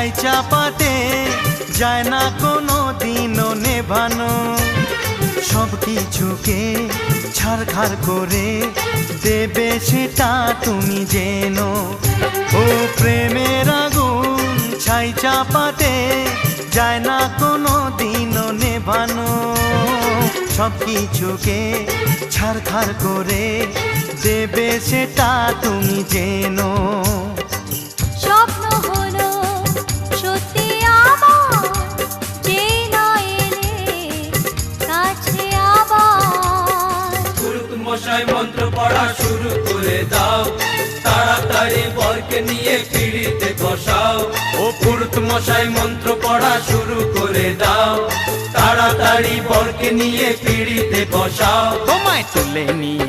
ছাই চাপাতে যায় না কোনো দিনও নেভানো। সব কিছুকে ছারখার করে দেবে সেটা তুমি জেনো। ও প্রেমের আগুন ছাই চাপাতে যায় না কোনো দিনও নেভানো। সব কিছুকে ছারখার করে দেবে সেটা তুমি জেনো। স্বপ্ন হলো সত্যি আমার, যে না এলে কাছে আবার। পুরুত মশাই মন্ত্র পড়া শুরু করে দাও, তাড়াতাড়ি বরকে নিয়ে পিড়িতে বসাও। ও পুরুত মশাই মন্ত্র পড়া শুরু করে দাও, তাড়াতাড়ি বরকে নিয়ে পিড়িতে বসাও। তোমায় তুলে নিয়ে